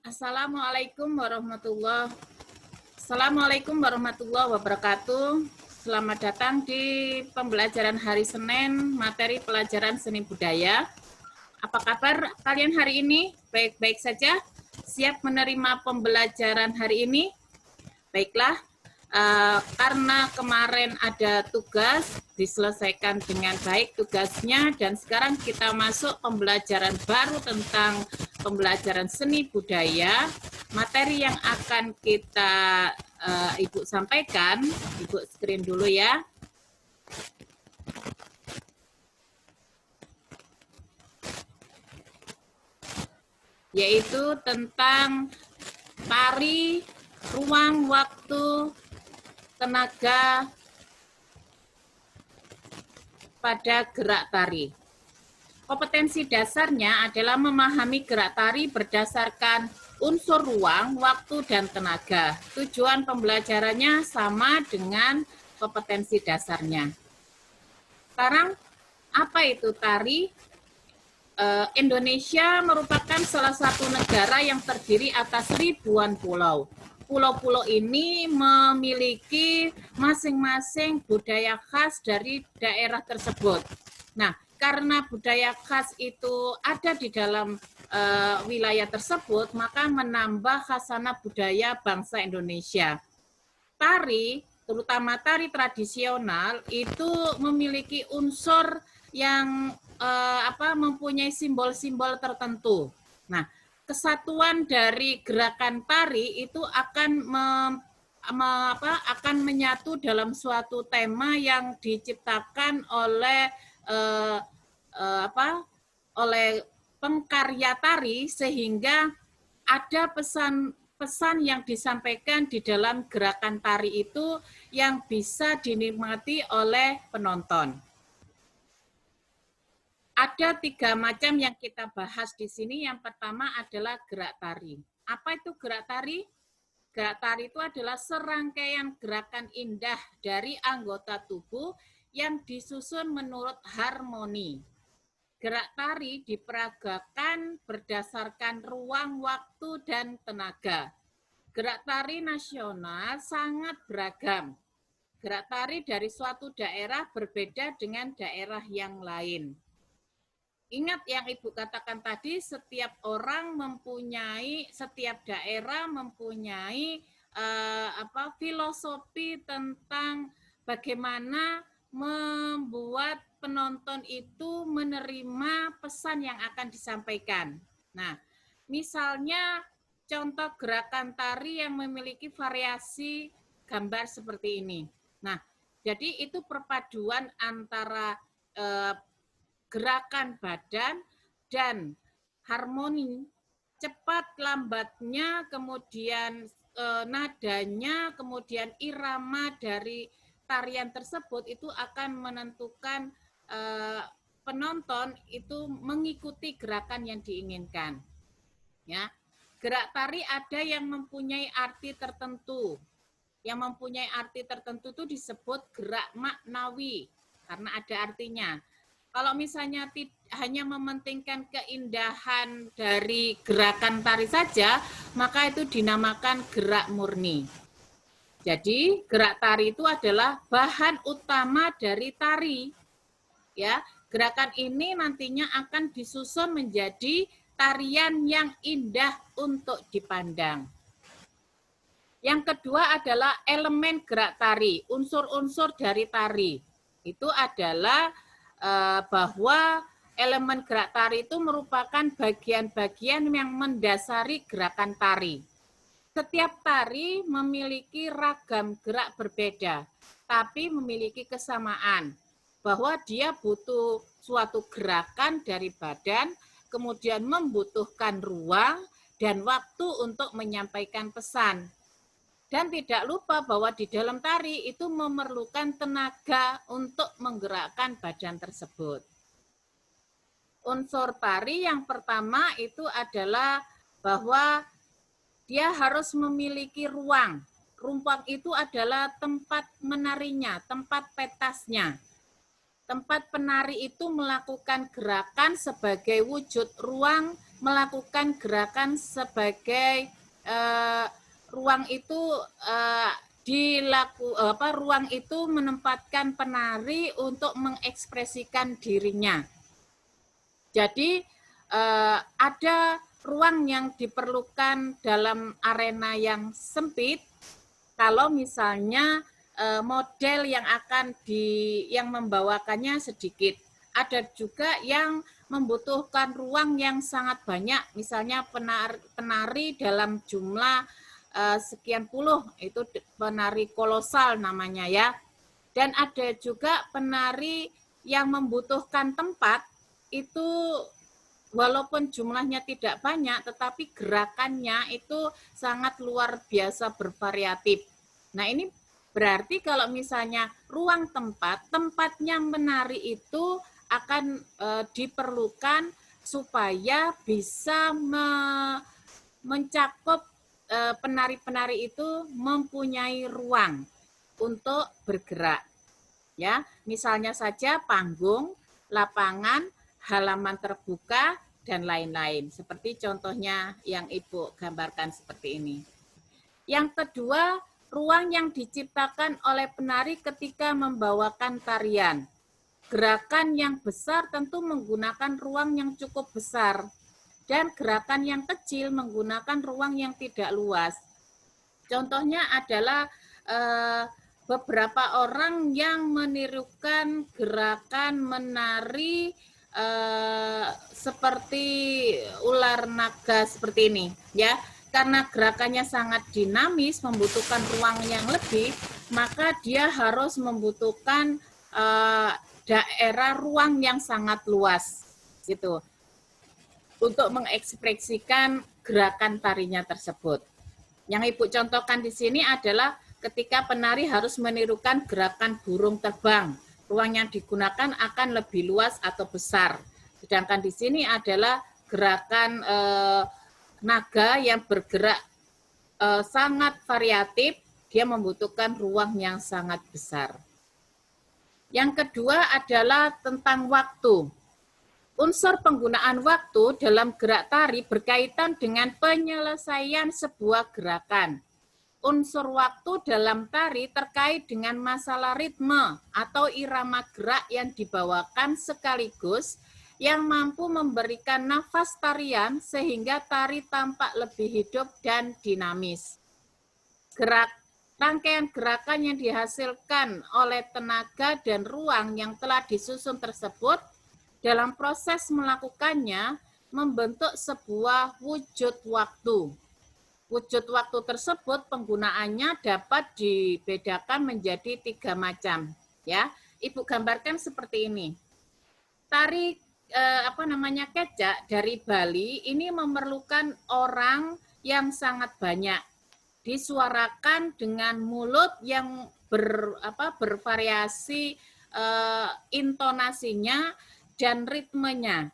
Assalamualaikum warahmatullahi wabarakatuh. Selamat datang di pembelajaran hari Senin, materi pelajaran seni budaya. Apa kabar kalian hari ini? Baik-baik saja? Siap menerima pembelajaran hari ini? Baiklah, karena kemarin ada tugas, diselesaikan dengan baik tugasnya, dan sekarang kita masuk pembelajaran baru tentang pembelajaran seni budaya. Materi yang akan kita Ibu sampaikan, Ibu screen dulu ya. Yaitu tentang tari, ruang, waktu, tenaga pada gerak tari. Kompetensi dasarnya adalah memahami gerak tari berdasarkan unsur ruang, waktu, dan tenaga. Tujuan pembelajarannya sama dengan kompetensi dasarnya. Sekarang, apa itu tari? Indonesia merupakan salah satu negara yang terdiri atas ribuan pulau. Pulau-pulau ini memiliki masing-masing budaya khas dari daerah tersebut. Nah, karena budaya khas itu ada di dalam wilayah tersebut, maka menambah khasanah budaya bangsa Indonesia. Tari, terutama tari tradisional, itu memiliki unsur yang mempunyai simbol-simbol tertentu. Nah, kesatuan dari gerakan tari itu akan akan menyatu dalam suatu tema yang diciptakan oleh oleh pengkarya tari, sehingga ada pesan yang disampaikan di dalam gerakan tari itu yang bisa dinikmati oleh penonton. Ada 3 macam yang kita bahas di sini. Yang pertama adalah gerak tari. Apa itu gerak tari? Gerak tari itu adalah serangkaian gerakan indah dari anggota tubuh yang disusun menurut harmoni. Gerak tari diperagakan berdasarkan ruang, waktu, dan tenaga. Gerak tari nasional sangat beragam. Gerak tari dari suatu daerah berbeda dengan daerah yang lain. Ingat yang Ibu katakan tadi, setiap daerah mempunyai filosofi tentang bagaimana membuat penonton itu menerima pesan yang akan disampaikan. Nah, misalnya contoh gerakan tari yang memiliki variasi gambar seperti ini. Nah, jadi itu perpaduan antara gerakan badan dan harmoni, cepat lambatnya, kemudian nadanya, kemudian irama dari tarian tersebut itu akan menentukan penonton itu mengikuti gerakan yang diinginkan. Ya, gerak tari ada yang mempunyai arti tertentu. Yang mempunyai arti tertentu itu disebut gerak maknawi karena ada artinya. Kalau misalnya hanya mementingkan keindahan dari gerakan tari saja, maka itu dinamakan gerak murni. Jadi, gerak tari itu adalah bahan utama dari tari. Ya, gerakan ini nantinya akan disusun menjadi tarian yang indah untuk dipandang. Yang kedua adalah elemen gerak tari, unsur-unsur dari tari. Itu adalah bahwa elemen gerak tari itu merupakan bagian-bagian yang mendasari gerakan tari. Setiap tari memiliki ragam gerak berbeda, tapi memiliki kesamaan, bahwa dia butuh suatu gerakan dari badan, kemudian membutuhkan ruang dan waktu untuk menyampaikan pesan. Dan tidak lupa bahwa di dalam tari itu memerlukan tenaga untuk menggerakkan badan tersebut. Unsur tari yang pertama itu adalah bahwa dia harus memiliki ruang. Ruang itu adalah tempat menarinya, tempat petasnya. Tempat penari itu melakukan gerakan sebagai wujud ruang melakukan gerakan sebagai ruang itu ruang itu menempatkan penari untuk mengekspresikan dirinya. Jadi ada ruang yang diperlukan dalam arena yang sempit kalau misalnya model yang membawakannya sedikit. Ada juga yang membutuhkan ruang yang sangat banyak, misalnya penari dalam jumlah sekian puluh, itu penari kolosal namanya ya. Dan ada juga penari yang membutuhkan tempat, itu walaupun jumlahnya tidak banyak, tetapi gerakannya itu sangat luar biasa bervariatif. Nah, ini berarti kalau misalnya ruang tempatnya menari itu akan diperlukan supaya bisa mencakup penari-penari itu mempunyai ruang untuk bergerak. Ya, misalnya saja panggung, lapangan, halaman terbuka, dan lain-lain. Seperti contohnya yang Ibu gambarkan seperti ini. Yang kedua, ruang yang diciptakan oleh penari ketika membawakan tarian. Gerakan yang besar tentu menggunakan ruang yang cukup besar, dan gerakan yang kecil menggunakan ruang yang tidak luas. Contohnya adalah beberapa orang yang menirukan gerakan menari seperti ular naga seperti ini, ya. Karena gerakannya sangat dinamis, membutuhkan ruang yang lebih, maka dia harus membutuhkan daerah ruang yang sangat luas, gitu, untuk mengekspresikan gerakan tarinya tersebut. Yang Ibu contohkan di sini adalah ketika penari harus menirukan gerakan burung terbang. Ruang yang digunakan akan lebih luas atau besar. Sedangkan di sini adalah gerakan naga yang bergerak sangat variatif, dia membutuhkan ruang yang sangat besar. Yang kedua adalah tentang waktu. Unsur penggunaan waktu dalam gerak tari berkaitan dengan penyelesaian sebuah gerakan. Unsur waktu dalam tari terkait dengan masalah ritme atau irama gerak yang dibawakan sekaligus yang mampu memberikan nafas tarian sehingga tari tampak lebih hidup dan dinamis. Rangkaian gerakan yang dihasilkan oleh tenaga dan ruang yang telah disusun tersebut dalam proses melakukannya membentuk sebuah wujud waktu. Wujud waktu tersebut penggunaannya dapat dibedakan menjadi 3 macam. Ya, Ibu gambarkan seperti ini. Tari kecak dari Bali ini memerlukan orang yang sangat banyak. Disuarakan dengan mulut yang bervariasi intonasinya dan ritmenya.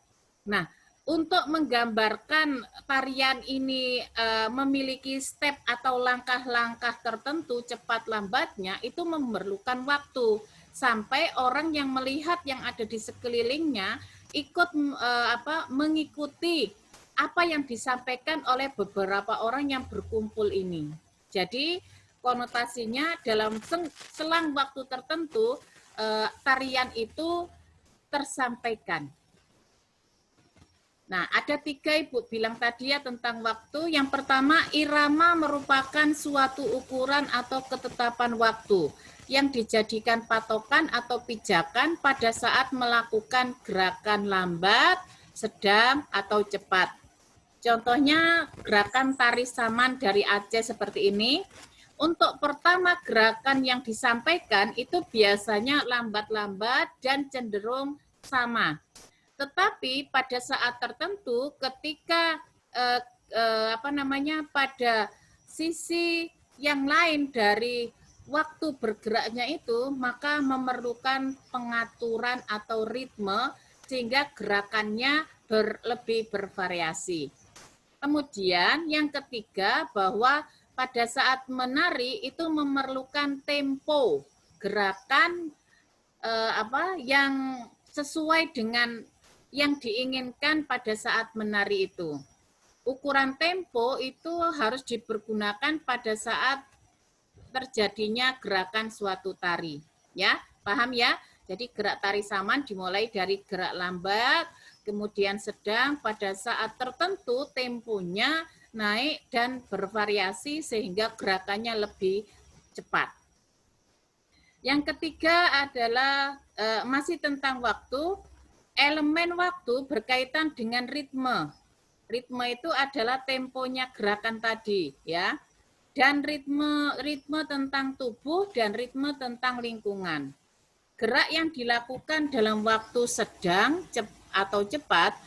Nah, untuk menggambarkan tarian ini memiliki step atau langkah-langkah tertentu cepat lambatnya, itu memerlukan waktu sampai orang yang melihat yang ada di sekelilingnya ikut mengikuti apa yang disampaikan oleh beberapa orang yang berkumpul ini. Jadi konotasinya dalam selang waktu tertentu tarian itu tersampaikan. Nah, ada 3 Ibu bilang tadi ya tentang waktu. Yang pertama, irama merupakan suatu ukuran atau ketetapan waktu yang dijadikan patokan atau pijakan pada saat melakukan gerakan lambat, sedang, atau cepat. Contohnya gerakan tari saman dari Aceh seperti ini. Untuk pertama gerakan yang disampaikan itu biasanya lambat-lambat dan cenderung sama. Tetapi pada saat tertentu ketika pada sisi yang lain dari waktu bergeraknya itu, maka memerlukan pengaturan atau ritme sehingga gerakannya lebih bervariasi. Kemudian yang ketiga bahwa pada saat menari itu memerlukan tempo gerakan yang sesuai dengan yang diinginkan pada saat menari itu. Ukuran tempo itu harus dipergunakan pada saat terjadinya gerakan suatu tari. Ya, paham ya? Jadi gerak tari saman dimulai dari gerak lambat, kemudian sedang, pada saat tertentu temponya naik dan bervariasi sehingga gerakannya lebih cepat. Yang ketiga adalah masih tentang waktu. Elemen waktu berkaitan dengan ritme. Ritme itu adalah temponya gerakan tadi, ya. Dan ritme tentang tubuh dan ritme tentang lingkungan. Gerak yang dilakukan dalam waktu sedang atau cepat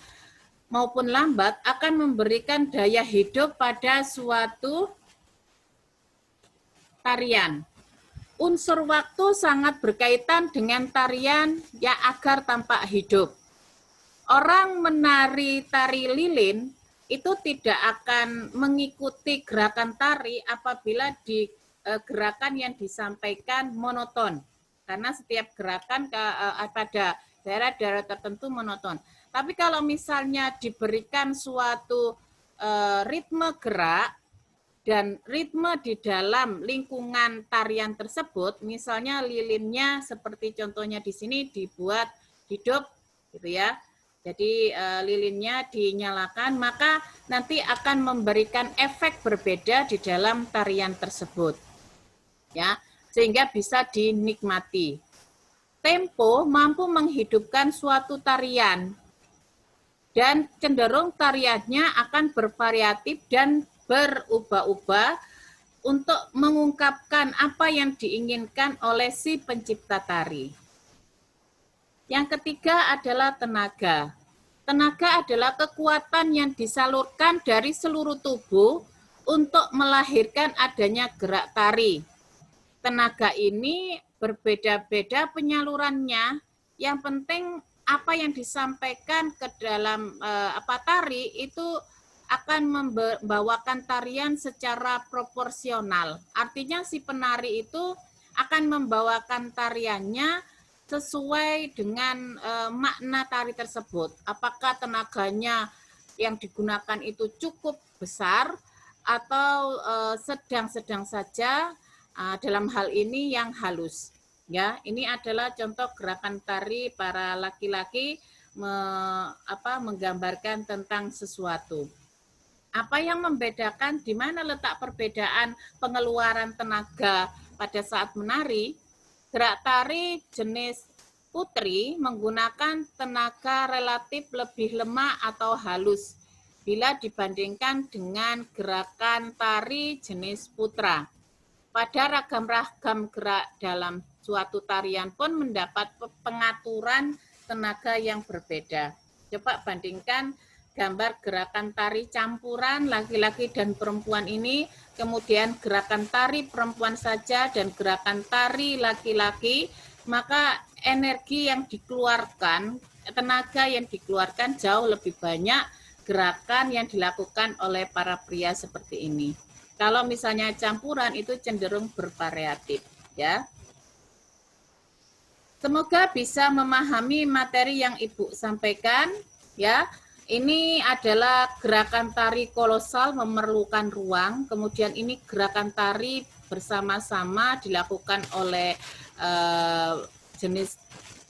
maupun lambat akan memberikan daya hidup pada suatu tarian. Unsur waktu sangat berkaitan dengan tarian yang agar tampak hidup. Orang menari tari lilin itu tidak akan mengikuti gerakan tari apabila di gerakan yang disampaikan monoton. Karena setiap gerakan pada daerah-daerah tertentu monoton. Tapi kalau misalnya diberikan suatu ritme gerak, dan ritme di dalam lingkungan tarian tersebut, misalnya lilinnya seperti contohnya di sini dibuat hidup, gitu ya. Jadi lilinnya dinyalakan, maka nanti akan memberikan efek berbeda di dalam tarian tersebut, ya, sehingga bisa dinikmati. Tempo mampu menghidupkan suatu tarian, dan cenderung tariannya akan bervariatif dan berubah-ubah untuk mengungkapkan apa yang diinginkan oleh si pencipta tari. Yang ketiga adalah tenaga. Tenaga adalah kekuatan yang disalurkan dari seluruh tubuh untuk melahirkan adanya gerak tari. Tenaga ini berbeda-beda penyalurannya. Yang penting apa yang disampaikan ke dalam tari itu akan membawakan tarian secara proporsional. Artinya si penari itu akan membawakan tariannya sesuai dengan makna tari tersebut. Apakah tenaganya yang digunakan itu cukup besar atau sedang-sedang saja, dalam hal ini yang halus. Ya, ini adalah contoh gerakan tari para laki-laki menggambarkan tentang sesuatu. Apa yang membedakan, di mana letak perbedaan pengeluaran tenaga pada saat menari? Gerak tari jenis putri menggunakan tenaga relatif lebih lemah atau halus bila dibandingkan dengan gerakan tari jenis putra. Pada ragam-ragam gerak dalam suatu tarian pun mendapat pengaturan tenaga yang berbeda. Coba bandingkan gambar gerakan tari campuran laki-laki dan perempuan ini, kemudian gerakan tari perempuan saja dan gerakan tari laki-laki, maka energi yang dikeluarkan, tenaga yang dikeluarkan jauh lebih banyak gerakan yang dilakukan oleh para pria seperti ini. Kalau misalnya campuran itu cenderung bervariatif, ya. Semoga bisa memahami materi yang Ibu sampaikan, ya. Ini adalah gerakan tari kolosal memerlukan ruang, kemudian ini gerakan tari bersama-sama dilakukan oleh jenis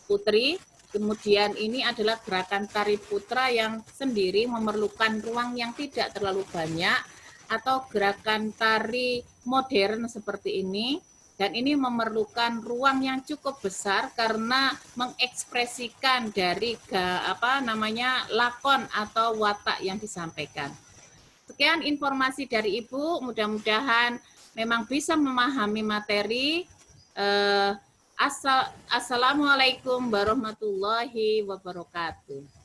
putri, kemudian ini adalah gerakan tari putra yang sendiri memerlukan ruang yang tidak terlalu banyak, atau gerakan tari modern seperti ini. Dan ini memerlukan ruang yang cukup besar karena mengekspresikan dari lakon atau watak yang disampaikan. Sekian informasi dari Ibu, mudah-mudahan memang bisa memahami materi. Assalamualaikum warahmatullahi wabarakatuh.